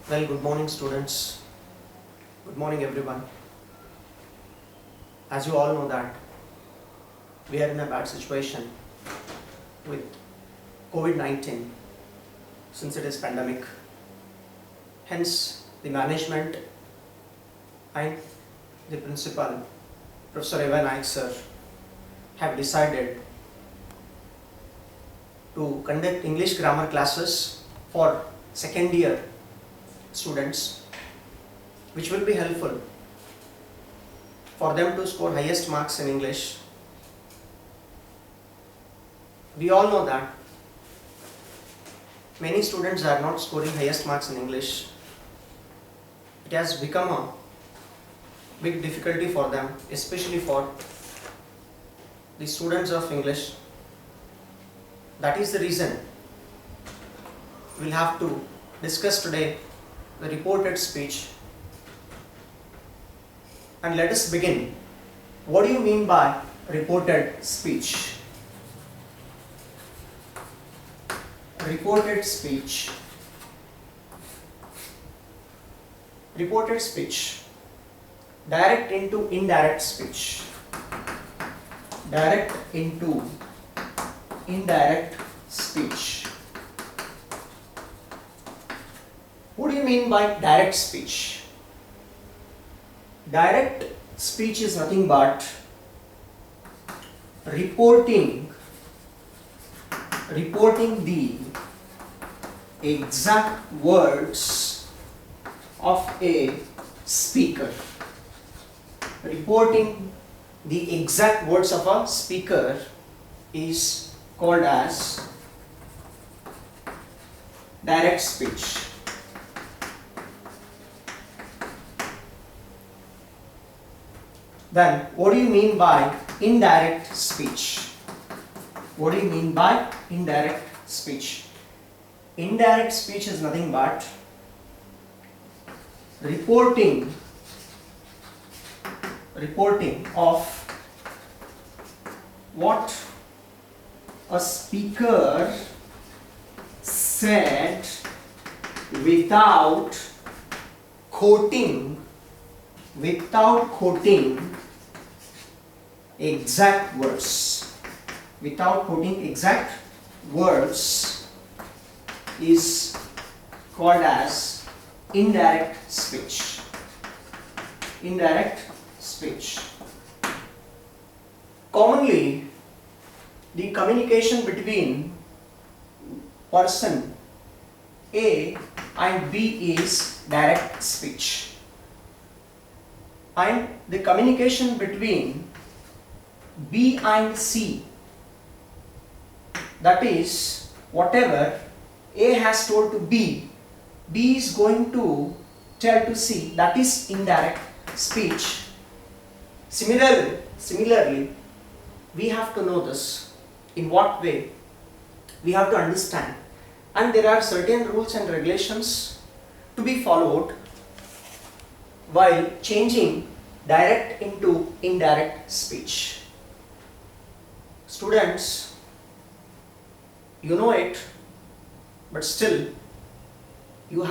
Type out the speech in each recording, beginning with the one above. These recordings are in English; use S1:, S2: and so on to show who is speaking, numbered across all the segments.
S1: Well, good morning, students. Good morning, everyone. As you all know that we are in a bad situation with COVID-19 since it is pandemic. Hence, the management and the principal, Professor Evan Naik sir, have decided to conduct English grammar classes for second year students, which will be helpful for them to score highest marks in English. We all know that many students are not scoring highest marks in English. It has become a big difficulty for them, especially for the students of English. That is the reason we'll have to discuss today the reported speech. And let us begin. What do you mean by reported speech? Reported speech. Reported speech. Direct into indirect speech. Direct into indirect speech. What do you mean by direct speech? Direct speech is nothing but reporting the exact words of a speaker. Reporting the exact words of a speaker is called as direct speech. Then, what do you mean by indirect speech? What do you mean by indirect speech? Indirect speech is nothing but reporting of what a speaker said without quoting exact words. Without quoting exact words is called as indirect speech. Indirect speech. Commonly, the communication between person A and B is direct speech, and the communication between B and C, that is whatever A has told to B, B is going to tell to C, that is indirect speech. Similarly, we have to know this. In what way? We have to understand. And there are certain rules and regulations to be followed while changing direct into indirect speech. Students, you know it, but still you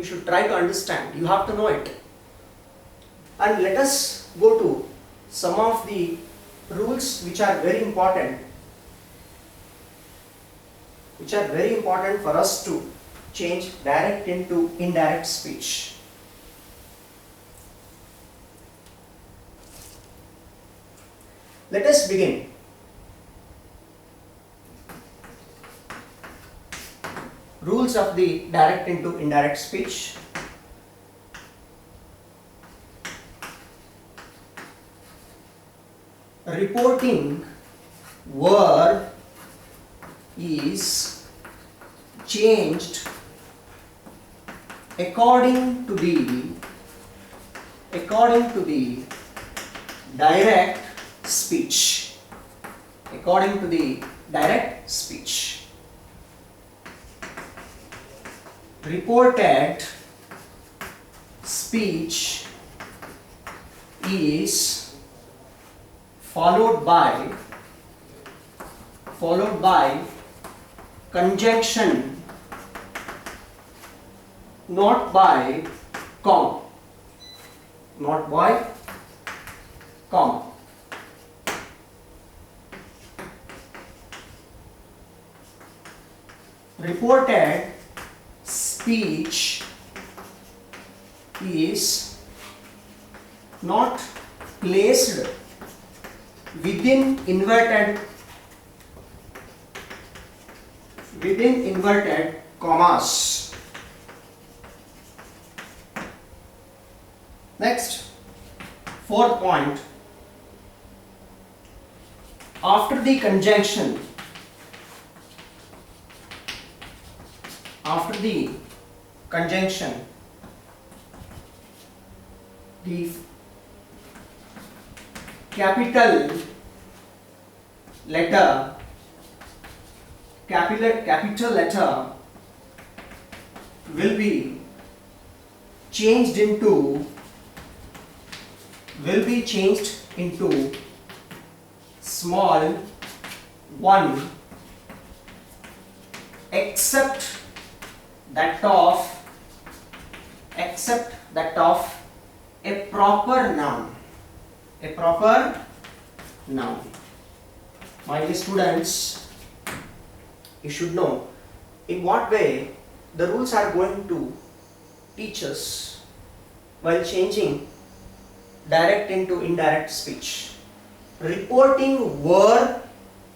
S1: should try to understand. You have to know it. And let us go to some of the rules which are very important for us to change direct into indirect speech. Let us begin. Rules of the direct into indirect speech. Reporting verb is changed according to the direct speech. According to the direct speech. Reported speech is followed by conjunction not by comma. Not by comma. Reported speech is not placed within inverted commas. Next, fourth point. After the conjunction, the capital letter will be changed into small one, except that of a proper noun. My dear students, you should know in what way the rules are going to teach us while changing direct into indirect speech. Reporting verb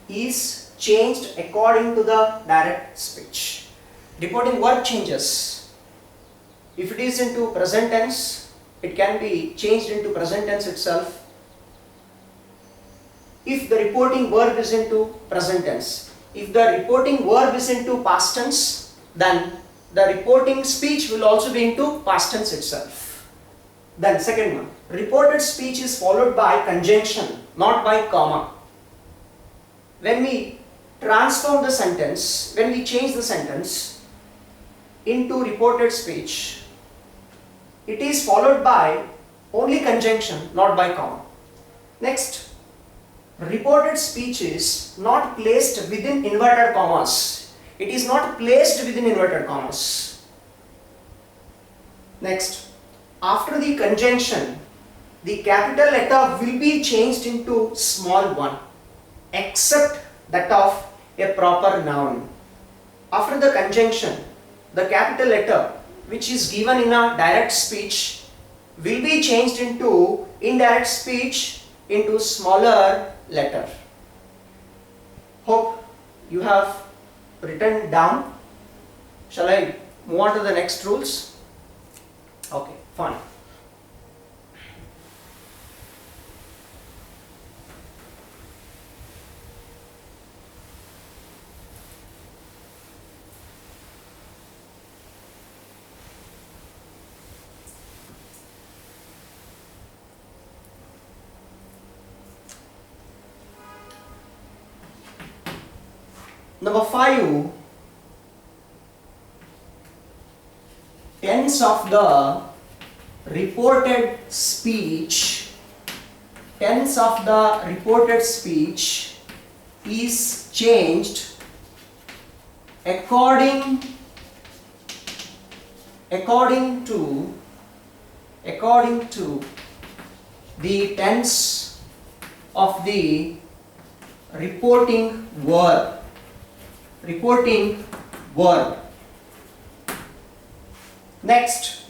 S1: is changed according to the direct speech. Reporting verb changes. If it is into present tense, it can be changed into present tense itself. If the reporting verb is into present tense, if the reporting verb is into past tense, then the reporting speech will also be into past tense itself. Then second one, reported speech is followed by conjunction, not by comma. When we transform the sentence, when we change the sentence into reported speech, it is followed by only conjunction, not by comma. Next, reported speech is not placed within inverted commas. It is not placed within inverted commas. Next, after the conjunction, the capital letter will be changed into small one, except that of a proper noun. After the conjunction, the capital letter which is given in a direct speech will be changed into indirect speech into smaller letter. Hope you have written down. Shall I move on to the next rules? Okay, fine. Number 5, tense of the reported speech is changed according to the tense of the reporting verb. Next,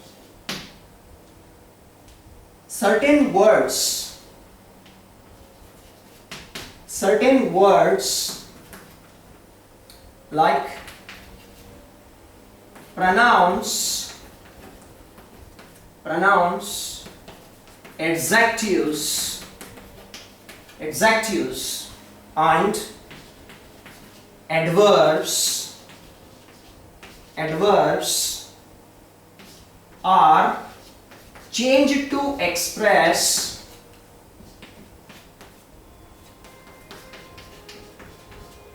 S1: certain words like pronouns, adjectives and adverbs are changed to express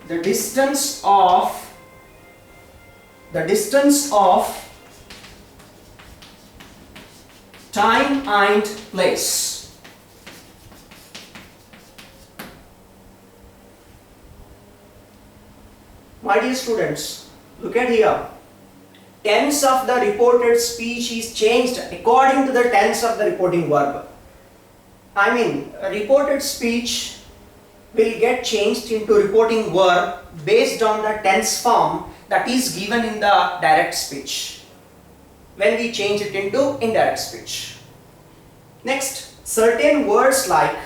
S1: the distance of time and place. My dear students, look at here. tense of the reported speech is changed according to the tense of the reporting verb. I mean, a reported speech will get changed into reporting verb based on the tense form that is given in the direct speech when we change it into indirect speech. Next, certain words like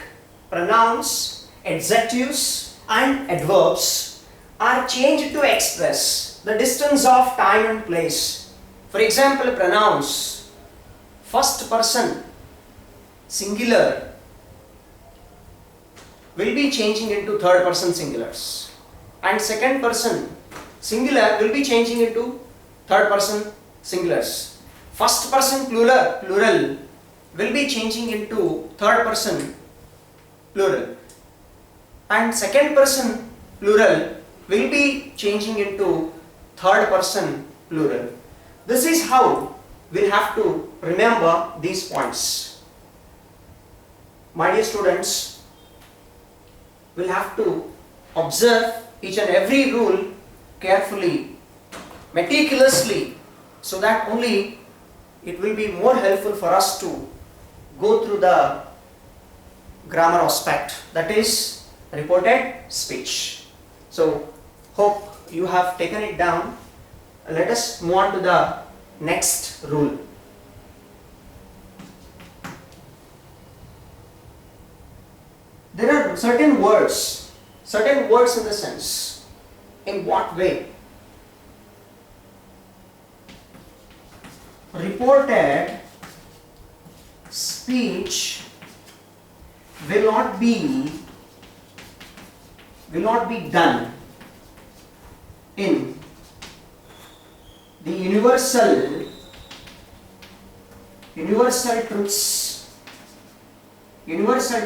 S1: pronouns, adjectives and adverbs are changed to express the distance of time and place. For example, pronouns, first person singular will be changing into third person singulars, and second person singular will be changing into third person singulars. First person plural will be changing into third person plural, and second person plural will be changing into third person plural. This is how we'll have to remember these points. My dear students, we'll have to observe each and every rule carefully, meticulously, so that only it will be more helpful for us to go through the grammar aspect, that is reported speech. So, hope you have taken it down. Let us move on to the next rule. There are certain words in the sense. In what way? Reported speech will not be done in the universal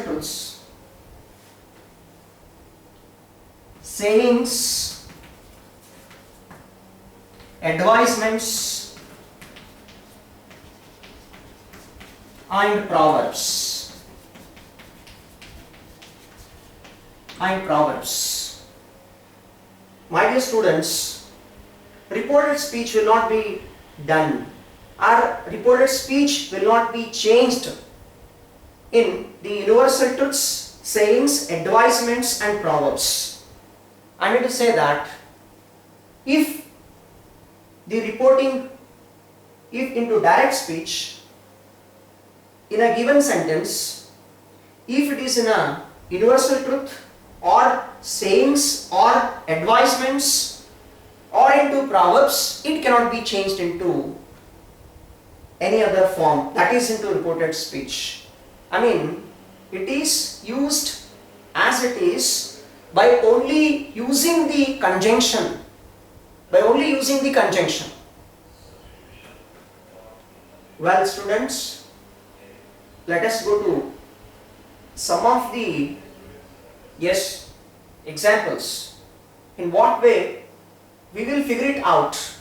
S1: truths, sayings, advisements and proverbs. My dear students, reported speech will not be done. Our reported speech will not be changed in the universal truths, sayings, advisements and proverbs. I mean to say that if into direct speech in a given sentence, if it is in a universal truth or sayings or advisements or into proverbs, it cannot be changed into any other form, that is into reported speech. I mean, it is used as it is by only using the conjunction. Well, students, let us go to some of the examples. In what way we will figure it out.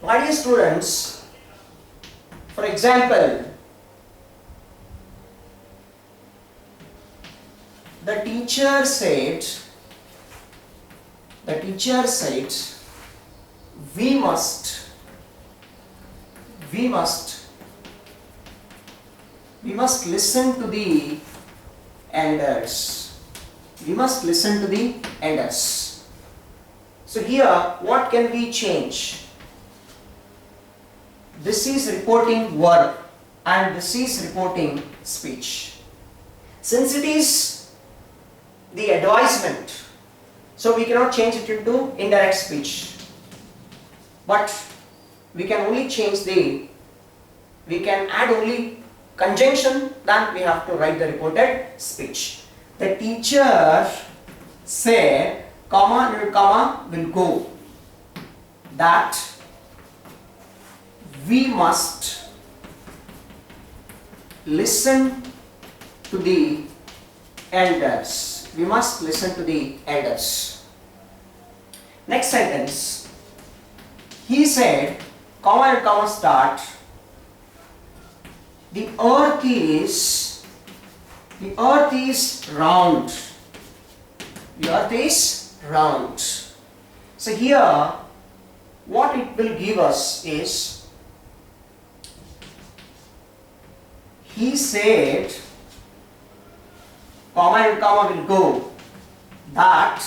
S1: My dear students, for example, the teacher said, we must listen to the elders. So here, what can we change? This is reporting verb and this is reporting speech. Since it is the advisement, so we cannot change it into indirect speech. But we can only we can add only conjunction, then we have to write the reported speech. The teacher said, comma will go, that we must listen to the elders. We must listen to the elders. Next sentence. He said, comma and comma start, the earth is round. The earth is round. So here what it will give us is, he said, comma and comma will go, that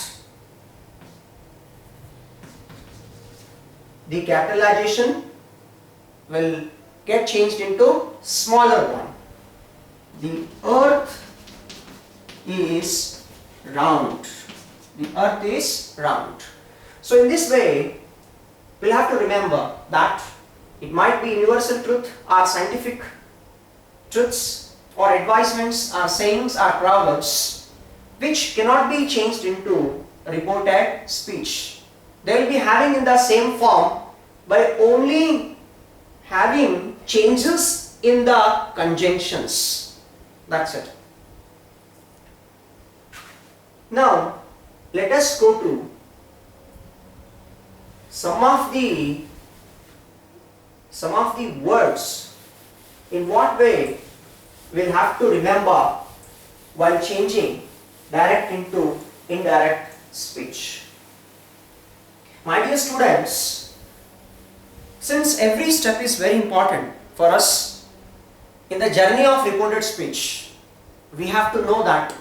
S1: the capitalization will get changed into smaller one. The earth is round. The earth is round. So in this way, we'll have to remember that it might be universal truth or scientific truths or advisements or sayings or proverbs which cannot be changed into reported speech. They will be having in the same form by only having changes in the conjunctions. That's it. Now let us go to some of the words. In what way we'll have to remember while changing direct into indirect speech. My dear students, since every step is very important for us in the journey of reported speech, we have to know that.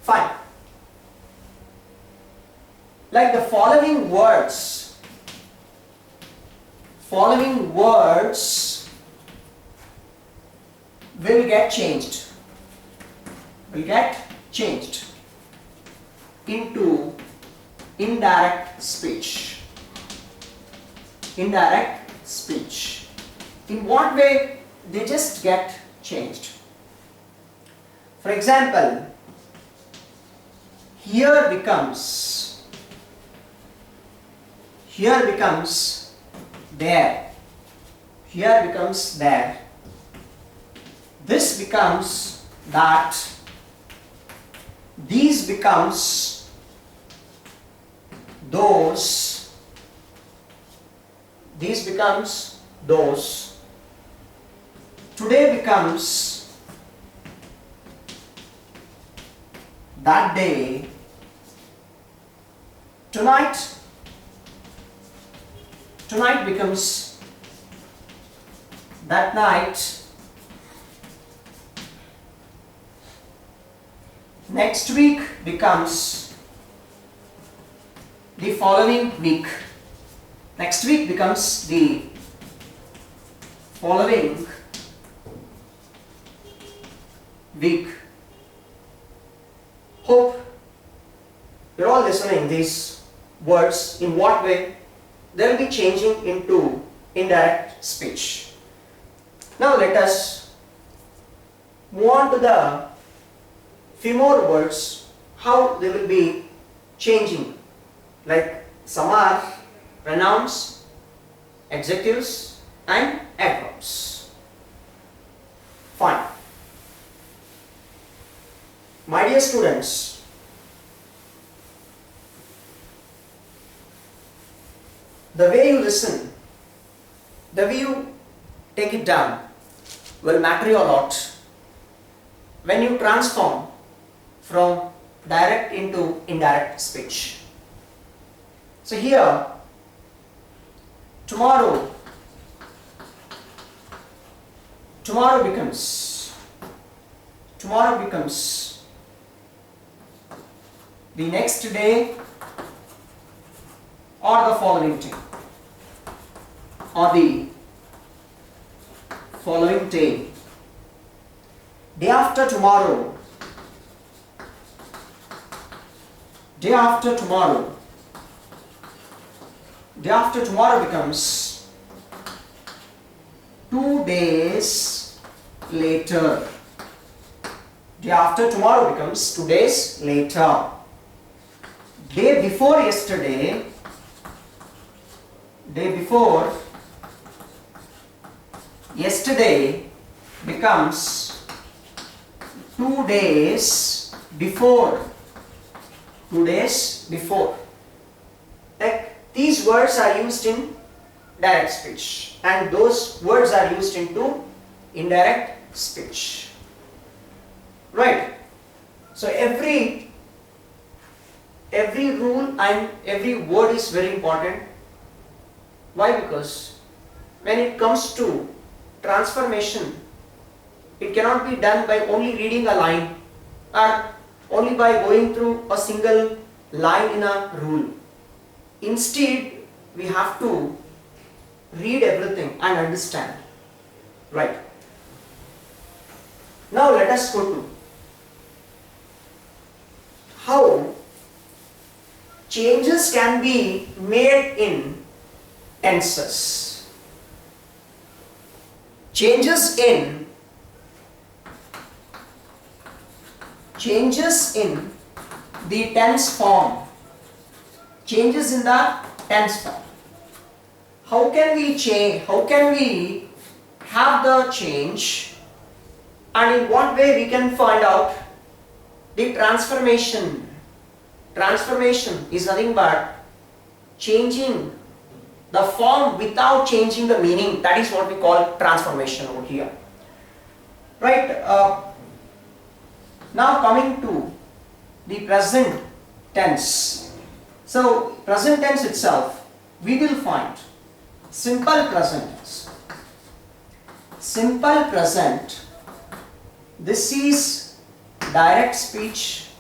S1: Fine. Like the following words will get changed into indirect speech. Indirect speech. In what way they just get changed? For example, here becomes there. Here becomes there. This becomes that. These becomes those. These becomes those. Today becomes that day. Tonight becomes that night. Next week becomes the following week. Next week becomes the following week. Hope you're all listening these words. In what way they will be changing into indirect speech. Now let us move on to the few more words, how they will be changing. Like some are pronouns, adjectives and adverbs. Fine. My dear students, the way you listen, the way you take it down will matter a lot when you transform from direct into indirect speech. So here, tomorrow becomes the next day or the following day or the following day. Day after tomorrow. Day after tomorrow. Day after tomorrow becomes 2 days later. Day after tomorrow becomes 2 days later. Day before yesterday. Day before yesterday becomes 2 days before. 2 days before. Like these words are used in direct speech and those words are used into indirect speech. Right? So every rule and every word is very important. Why? Because when it comes to transformation, it cannot be done by only reading a line or only by going through a single line in a rule. Instead, we have to read everything and understand. Right. Now let us go to how changes can be made in tenses. Changes in the tense form. Changes in the tense form. How can we change? How can we have the change? And in what way we can find out the transformation? Transformation is nothing but changing the form without changing the meaning. That is what we call transformation over here. Right? Now coming to the present tense. So present tense itself, we will find simple present tense. Simple present. This is direct speech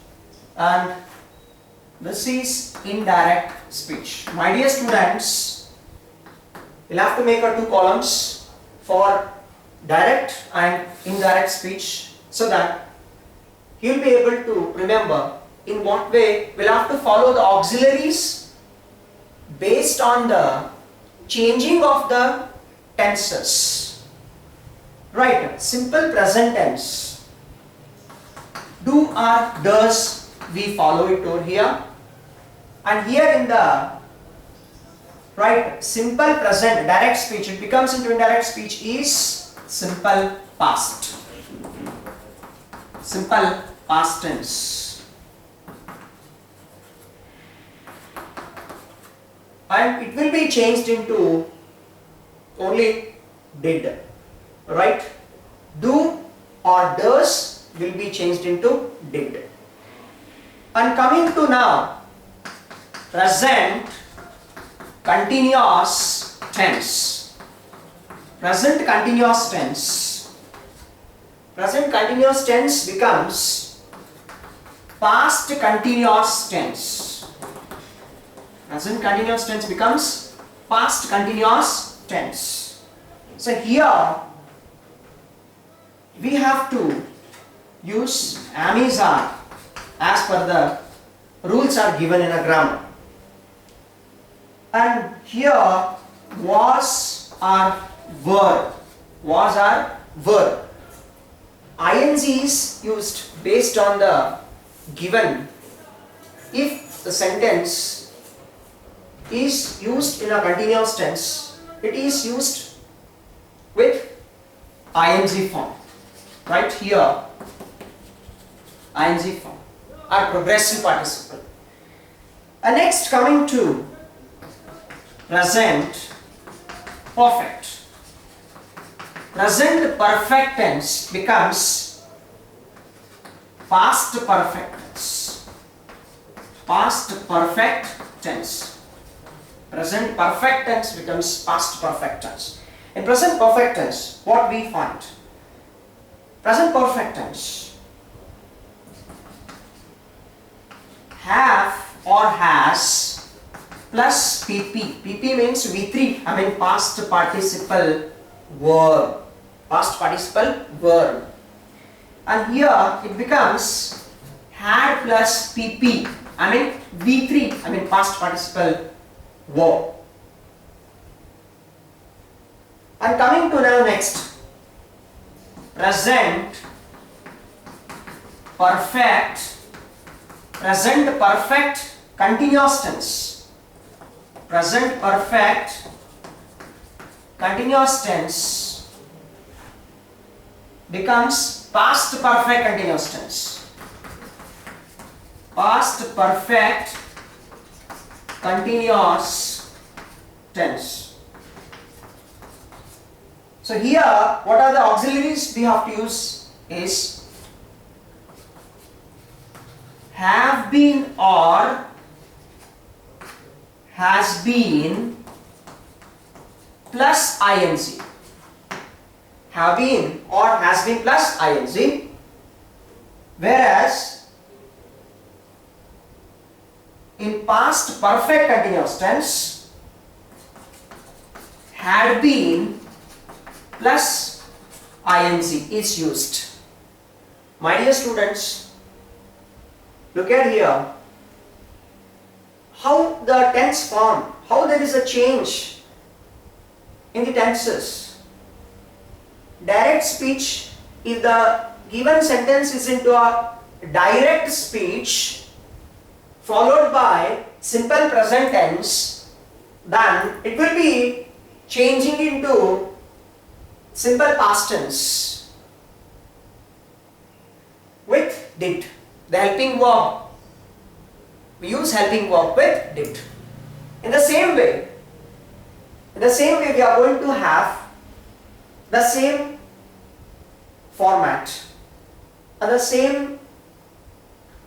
S1: and this is indirect speech. My dear students, you'll have to make 2 columns for direct and indirect speech so that you'll be able to remember in what way we'll have to follow the auxiliaries based on the changing of the tenses. Right, simple present tense. Do or does, we follow it over here. And here in the right simple present direct speech, it becomes into indirect speech is simple past. Simple past tense. And it will be changed into only did. Right? Do or does will be changed into did. And coming to now present continuous tense. Present continuous tense. Present continuous tense becomes past continuous tense. Present continuous tense becomes past continuous tense. So here we have to use am-is-are as per the rules are given in a grammar. And here was or were. Was or were. ing is used based on the given. If the sentence is used in a continuous tense, it is used with ing form. Right here, ing form or progressive participle. And next coming to present perfect. Present perfect tense becomes past perfect tense. Past perfect tense. Present perfect tense becomes past perfect tense. In present perfect tense, what we find? Present perfect tense. Have or has plus pp. pp means V3. I mean past participle verb. Past participle verb. And here it becomes had plus pp. I mean V3. I mean past participle verb. And coming to now next. Present perfect. Present perfect continuous tense. Present perfect continuous tense becomes past perfect continuous tense. Past perfect continuous tense. So here, what are the auxiliaries we have to use is have been or has been plus ing. Have been or has been plus ing. Whereas in past perfect continuous tense, had been plus ing is used. My dear students, look at here how the tense form, how there is a change in the tenses. Direct speech, if the given sentence is into a direct speech followed by simple present tense, then it will be changing into simple past tense with did. The helping verb, we use helping verb with did. In the same way we are going to have the same format and the same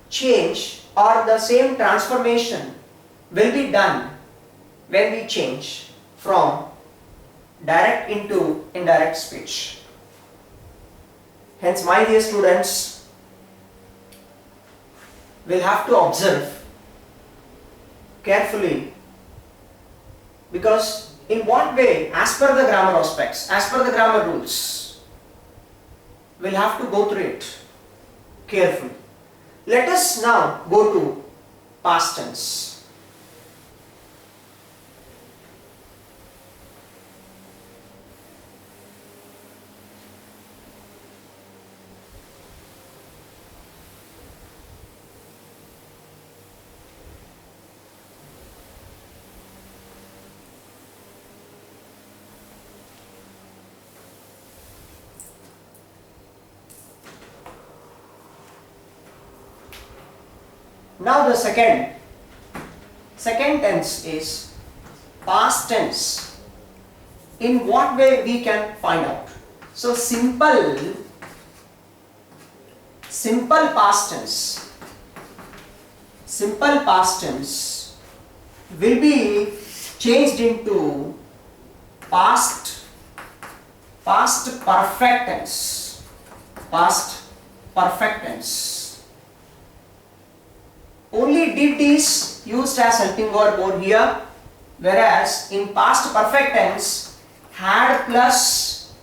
S1: change or the same transformation will be done when we change from direct into indirect speech. Hence, my dear students, will have to observe carefully, because in what way, as per the grammar aspects, as per the grammar rules, we'll have to go through it carefully. Let us now go to past tense. Now the second tense is past tense. In what way we can find out? So simple past tense. Simple past tense will be changed into past perfect tense. Past perfect tense. Only did is used as helping verb over here, whereas in past perfect tense, had plus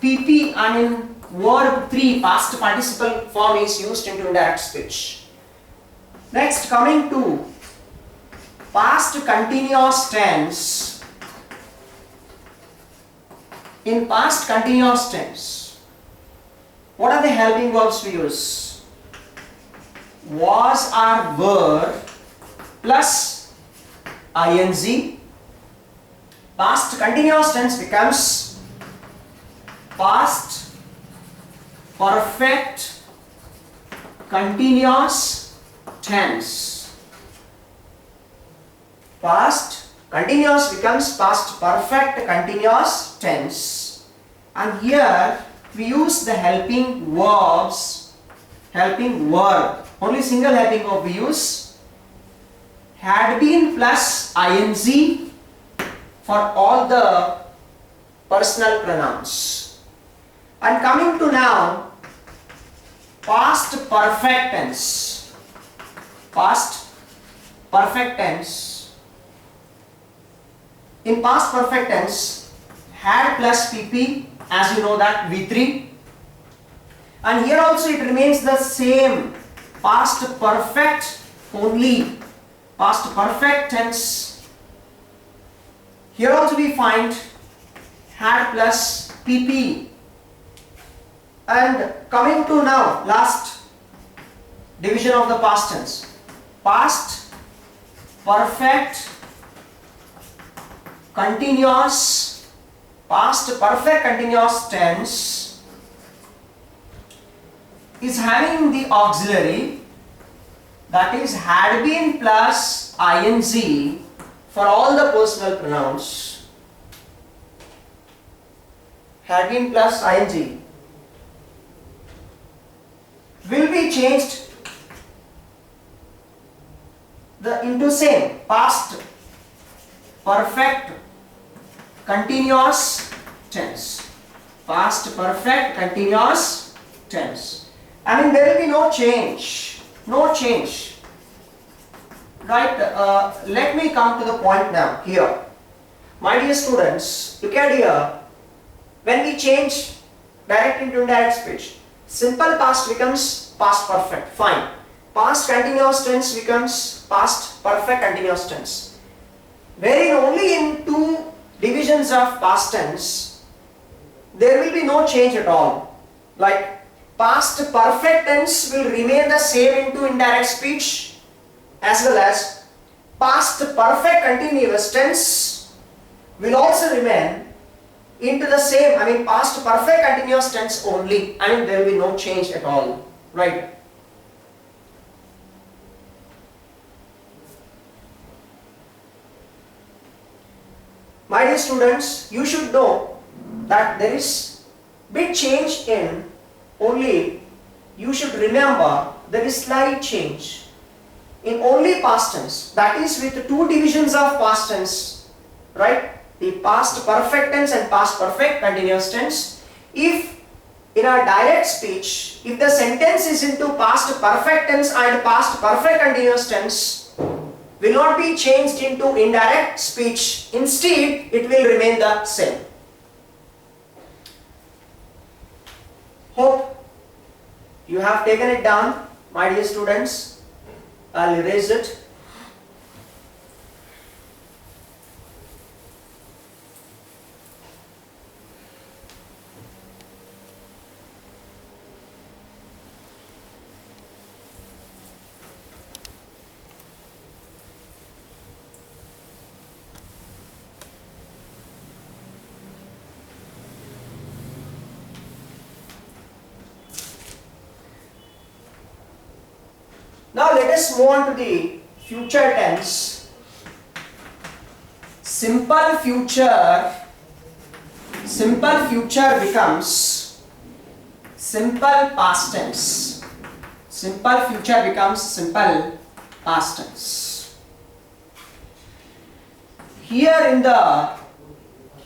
S1: pp and in verb 3 past participle form is used into indirect speech. Next, coming to past continuous tense. In past continuous tense, what are the helping verbs we use? Was or were plus ing. Past continuous tense becomes past perfect continuous tense. Past continuous becomes past perfect continuous tense, and here we use the helping verbs, helping verb. Only single helping verb we use. Had been plus ing for all the personal pronouns. And coming to now past perfect tense. Past perfect tense. In past perfect tense, had plus pp, as you know that v3. And here also it remains the same. Past perfect only, past perfect tense. Here also we find had plus pp. And coming to now last division of the past tense, past perfect continuous, past perfect continuous tense is having the auxiliary, that is had been plus ing for all the personal pronouns. Had been plus ing will be changed into same past perfect continuous tense. Past perfect continuous tense. I mean, there will be no change. No change. Right? Let me come to the point now here. My dear students, look at here. When we change direct into indirect speech, simple past becomes past perfect. Fine. Past continuous tense becomes past perfect continuous tense. Wherein only in two divisions of past tense there will be no change at all. Like past perfect tense will remain the same into indirect speech, as well as past perfect continuous tense will also remain into the same, I mean past perfect continuous tense only. I mean there will be no change at all. Right? My dear students, you should know that there is big change in only, you should remember there is slight change in only past tense, that is with two divisions of past tense, right? The past perfect tense and past perfect continuous tense. If in our direct speech, if the sentence is into past perfect tense and past perfect continuous tense, will not be changed into indirect speech. Instead, it will remain the same. Hope you have taken it down, my dear students. I'll erase it. Now let us move on to the future tense. Simple future becomes simple past tense. Simple future becomes simple past tense. Here in the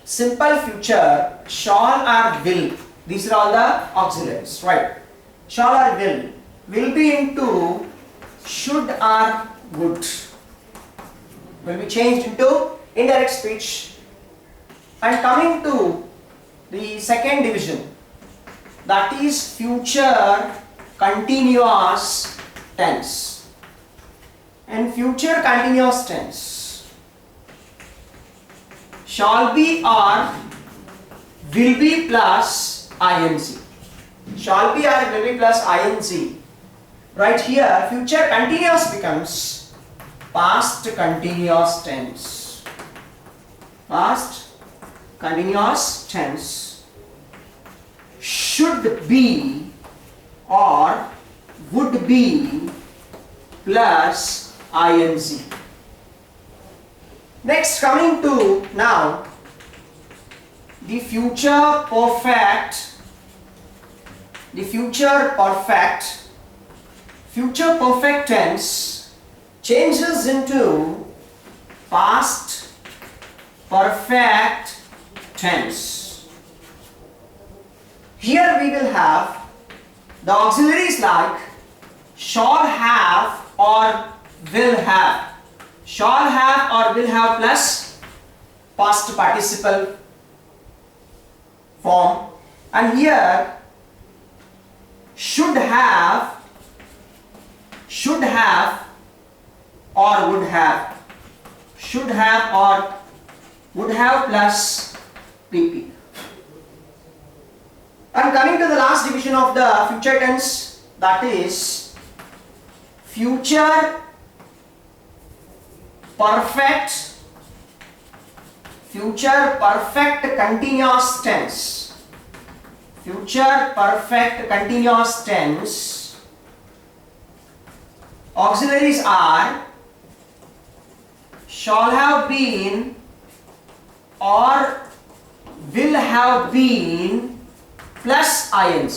S1: simple future, shall or will, these are all the auxiliaries, right? Shall or will be into should or would, will be changed into indirect speech. And coming to the second division, that is future continuous tense. And future continuous tense, shall be or will be plus ing. Shall be or will be plus ing. Right here, future continuous becomes past continuous tense. Past continuous tense should be or would be plus ing. Next, coming to now the future perfect. The future perfect tense changes into past perfect tense. Here we will have the auxiliaries like shall have or will have. Shall have or will have plus past participle form, and here should have or would have. Should have or would have plus PP. And coming to the last division of the future tense, that is future perfect continuous tense. future perfect continuous tense, auxiliaries are shall have been or will have been plus ing.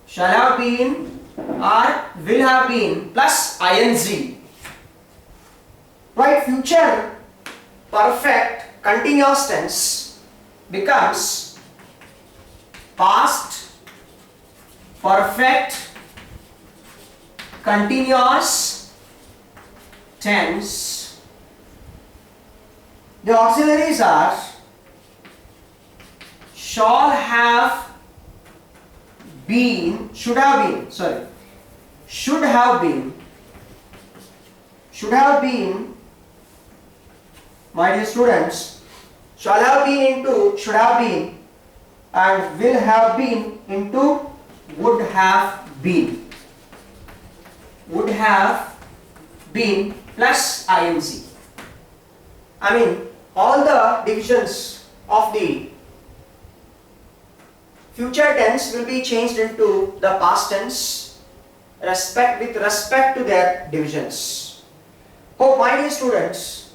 S1: Shall have been or will have been plus ing. Right, future perfect continuous tense becomes past perfect continuous tense. The auxiliaries are shall have been, should have been, my dear students, shall have been into should have been and will have been into would have been. Would have been plus ing. I mean, all the divisions of the future tense will be changed into the past tense with respect to their divisions. Hope, my dear students,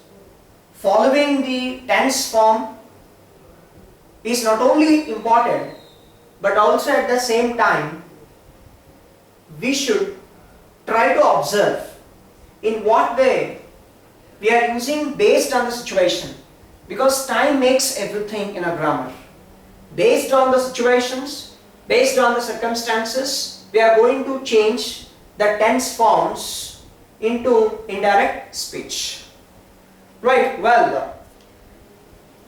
S1: following the tense form is not only important but also at the same time we should try to observe in what way we are using based on the situation, because time makes everything in a grammar. Based on the situations, based on the circumstances, we are going to change the tense forms into indirect speech. Right, well,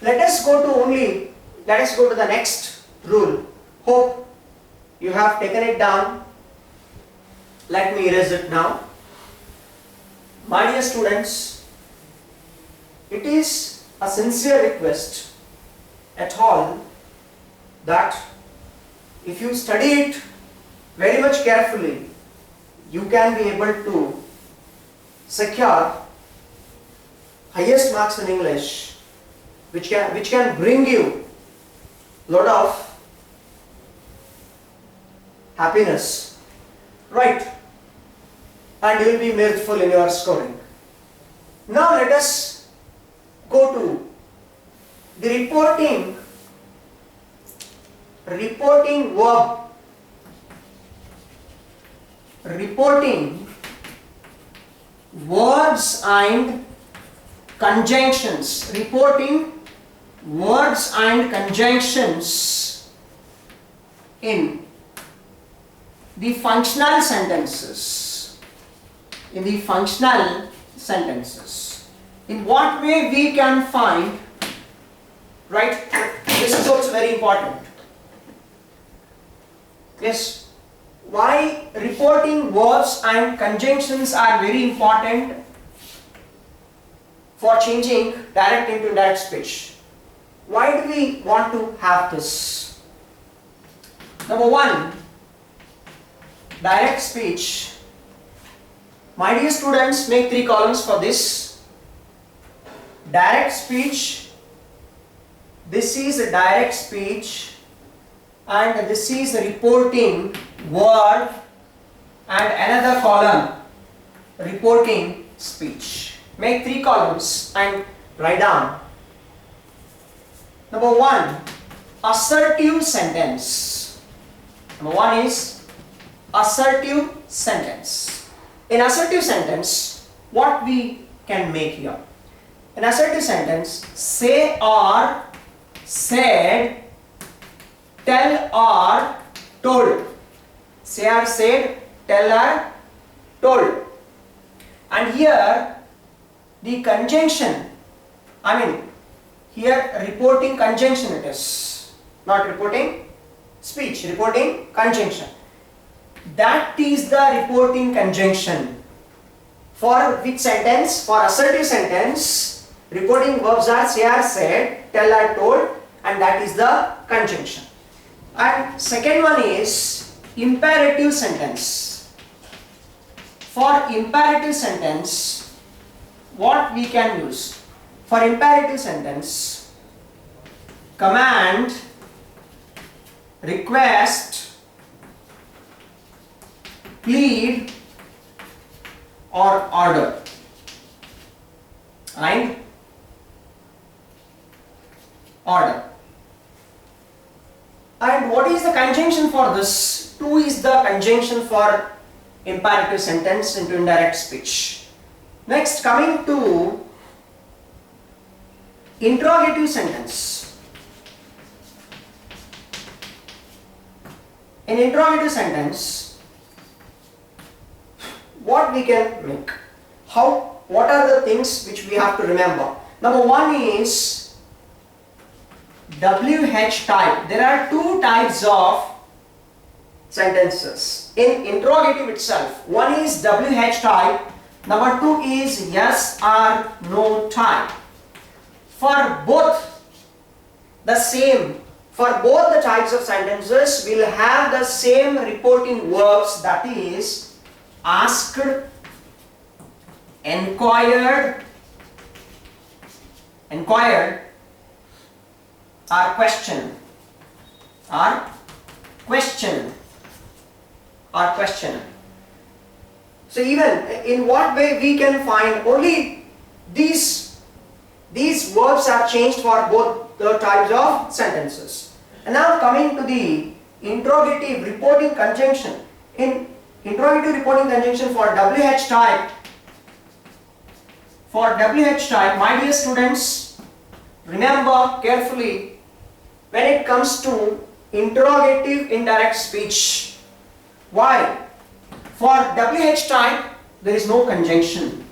S1: let us go to the next rule. Hope you have taken it down. Let me erase it now. My dear students, it is a sincere request at all that if you study it very much carefully, you can be able to secure highest marks in English, which can bring you lot of happiness, right? And you will be mirthful in your scoring. Now let us go to the reporting verb. Reporting verbs and conjunctions. Reporting verbs and conjunctions in the functional sentences. In the functional sentences. In what way we can find, right? This is also very important. Yes. Why reporting verbs and conjunctions are very important for changing direct into indirect speech? Why do we want to have this? Number one, direct speech. My dear students, make 3 columns for this. Direct speech. This is a direct speech, and this is a reporting verb, and another column reporting speech. Make 3 columns and write down. Number 1, assertive sentence. Number 1 is assertive sentence. In assertive sentence, what we can make here? In assertive sentence, say or said, tell or told. Say or said, tell or told. And here the conjunction, here reporting conjunction it is, not reporting speech, reporting conjunction. That is the reporting conjunction. For which sentence? For assertive sentence, reporting verbs are say or said, tell or told, and that is the conjunction. And second one is imperative sentence. For imperative sentence, what we can use? For imperative sentence, command request, plead or order, and order. And what is the conjunction for this? To is the conjunction for imperative sentence into indirect speech. Next, coming to interrogative sentence. In interrogative sentence, what we can make? What are the things which we have to remember? Number one is WH type. There are two types of sentences in interrogative itself. One is WH type, number two is yes or no type. For both the same, for both the types of sentences, we will have the same reporting verbs, that is asked, inquired, or question, So even in what way we can find only these verbs are changed for both the types of sentences. And now coming to the interrogative reporting conjunction. In interrogative reporting conjunction for WH type, my dear students, remember carefully, when it comes to interrogative indirect speech, why? For WH type, there is no conjunction.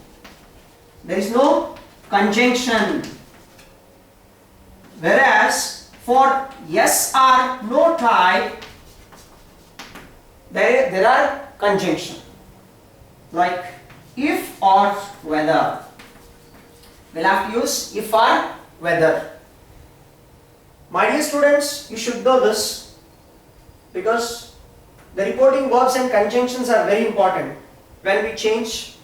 S1: Whereas for yes or no type, there are conjunction. Like if or whether. We'll have to use if or whether. My dear students, you should know this because the reporting verbs and conjunctions are very important when we change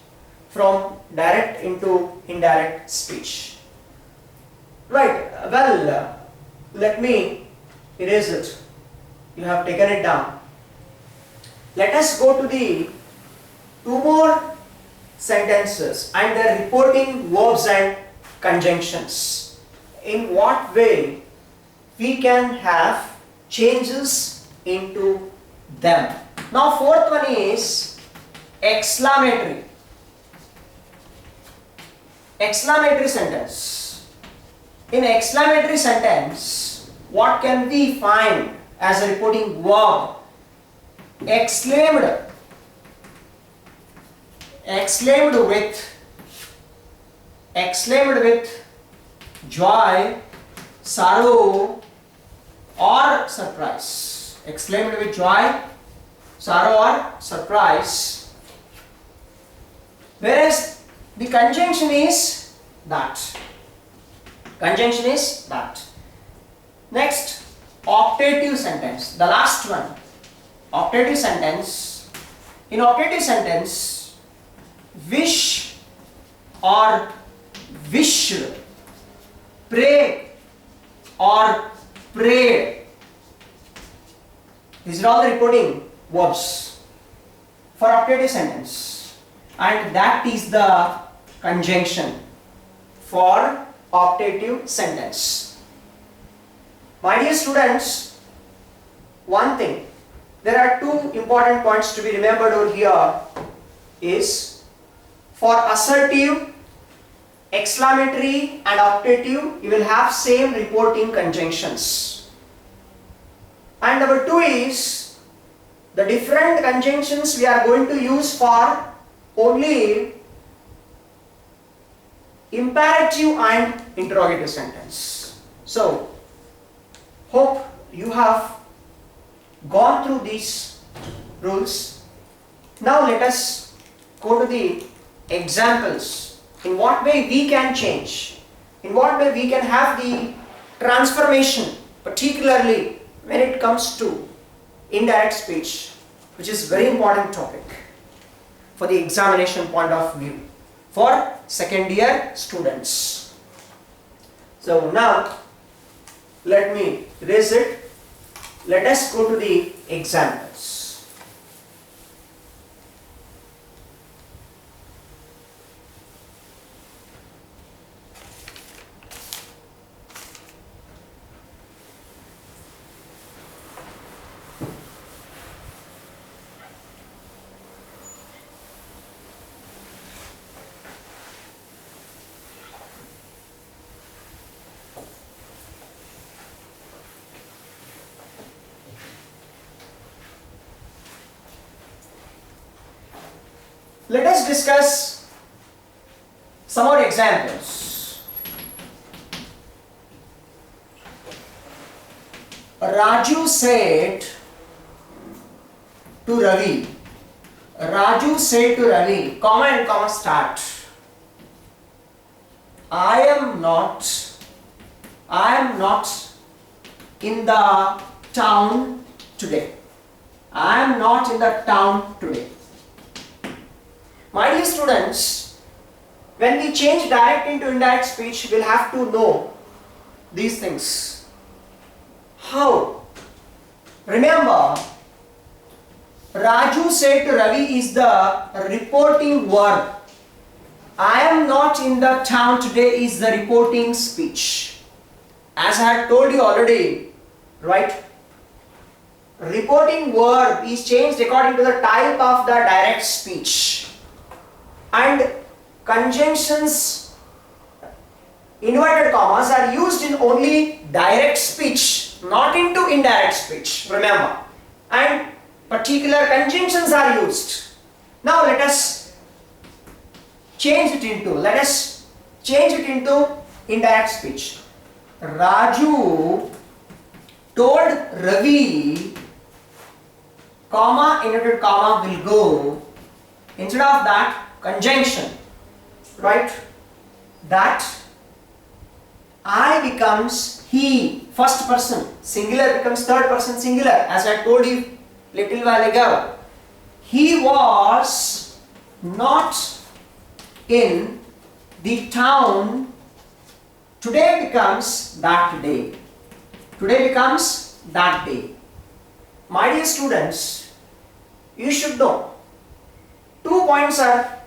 S1: from direct into indirect speech. Right, well, let me erase it. You have taken it down. Let us go to the two more sentences and their reporting verbs and conjunctions. In what way we can have changes into them. Now fourth one is exclamatory sentence. In exclamatory sentence, what can we find as a reporting verb? Exclaimed with joy, sorrow or surprise. Exclaimed with joy, sorrow or surprise. Whereas the conjunction is that. Next, optative sentence. The last one. Optative sentence. In optative sentence, wish or wished, pray or prayed. These are all the reporting verbs for optative sentence, and that is the conjunction for optative sentence. My dear students, one thing, there are two important points to be remembered over here is for assertive, exclamatory and optative, you will have same reporting conjunctions. And number two is the different conjunctions we are going to use for only imperative and interrogative sentence. So, hope you have gone through these rules. Now let us go to the examples. In what way we can change, in what way we can have the transformation, particularly when it comes to indirect speech, which is very important topic for the examination point of view for second year students. So now let me erase it. Let us go to the examples. Let us discuss some more examples. Raju said to Ravi. Raju said to Ravi, comma and comma start. I am not in the town today. I am not in the town today. My dear students, when we change direct into indirect speech, we'll have to know these things. How? Remember, Raju said to Ravi is the reporting verb. I am not in the town today is the reporting speech. As I had told you already, right? Reporting verb is changed according to the type of the direct speech. And conjunctions, inverted commas are used in only direct speech, not into indirect speech, remember. And particular conjunctions are used. Now let us change it into indirect speech. Raju told Ravi, comma, inverted comma will go. Instead of that, conjunction, right? That I becomes he, first person, singular becomes third person singular, as I told you little while ago. He was not in the town. Today becomes that day. Today becomes that day. My dear students, you should know 2 points are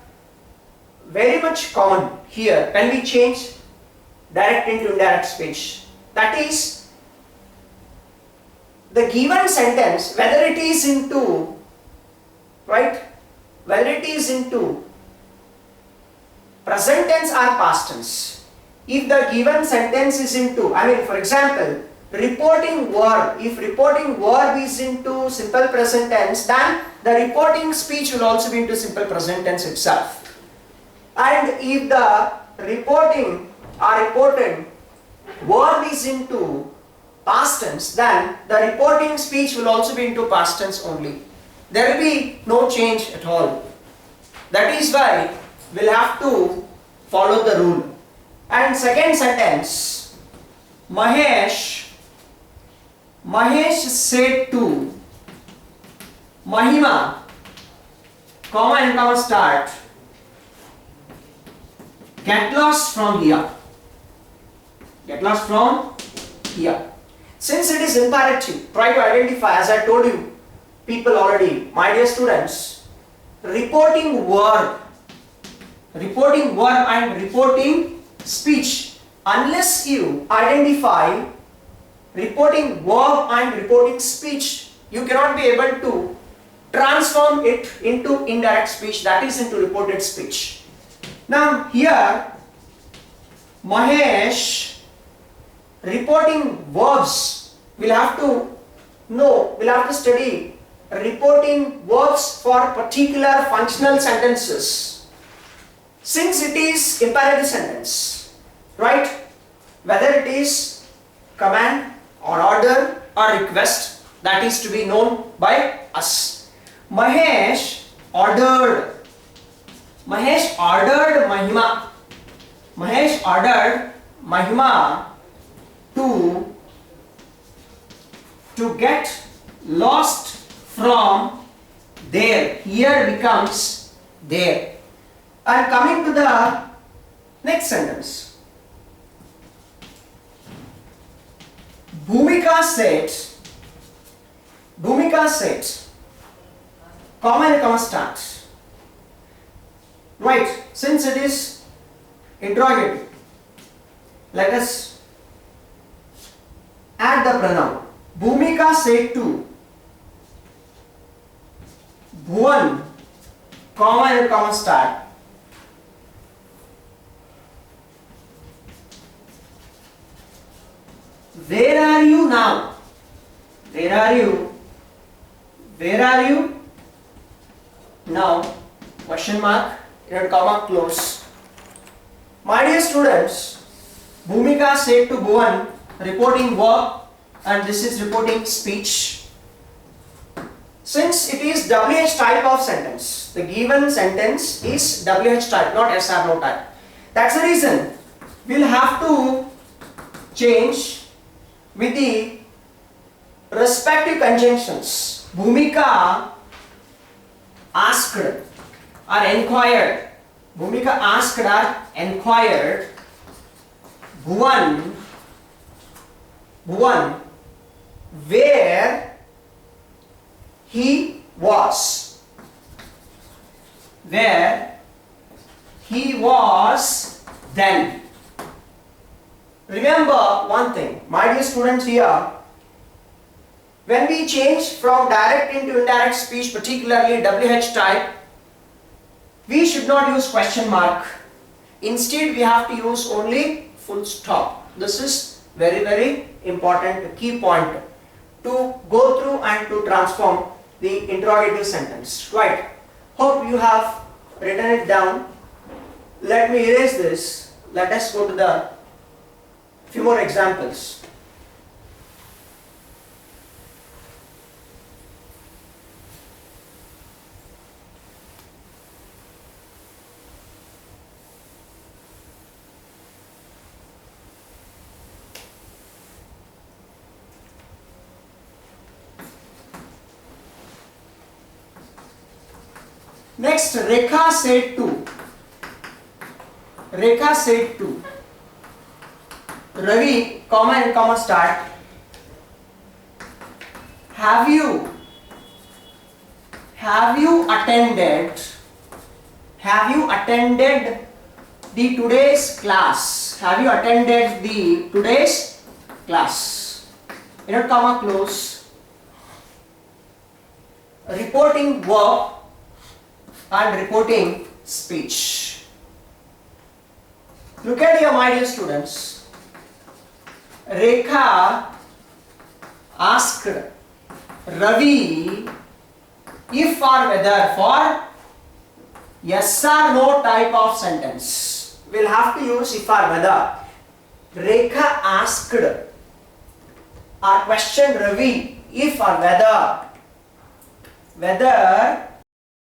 S1: very much common here when we change direct into indirect speech. That is, the given sentence, whether it is into, right, whether it is into present tense or past tense. If the given sentence is into, for example, reporting verb, if reporting verb is into simple present tense, then the reporting speech will also be into simple present tense itself. And if the reporting or reported verb is into past tense, then the reporting speech will also be into past tense only. There will be no change at all. That is why we'll have to follow the rule. And second sentence, Mahesh said to Mahima, comma and comma start, get lost from here. Get lost from here. Since it is imperative, try to identify, as I told you people already, my dear students, reporting verb and reporting speech. Unless you identify reporting verb and reporting speech, you cannot be able to transform it into indirect speech, that is into reported speech. Now here, Mahesh, reporting verbs, we'll have to study reporting verbs for particular functional sentences. Since it is imperative sentence, right? Whether it is command or order or request, that is to be known by us. Mahesh ordered Mahima to get lost from there. Here becomes there. And coming to the next sentence, Bhumika said Bhumika said, comma and comma start. Right, since it is interrogative, let us add the pronoun. Bhumika said to Bhuvan, comma and comma start. Where are you now? Where are you? Where are you now? Question mark, comma close. My dear students, Bhumika said to Bhuvan, reporting verb, and this is reporting speech. Since it is WH type of sentence, the given sentence is WH type, not SR no type. That's the reason we'll have to change with the respective conjunctions. Bhumika asked or enquired. Bhumika asked or enquired Bhuvan where he was. Where he was then. Remember one thing, my dear students, here, when we change from direct into indirect speech, particularly WH type, we should not use question mark. Instead, we have to use only full stop. This is very, very important key point to go through and to transform the interrogative sentence. Right. Hope you have written it down. Let me erase this. Let us go to the few more examples. Next, Rekha said to Ravi, comma and comma start. Have you attended the today's class? Have you attended the today's class? Inner comma close. Reporting verb and reporting speech. Look at here, my dear students. Rekha asked Ravi if or whether for yes or no type of sentence. We'll have to use if or whether. Rekha asked or questioned Ravi if or whether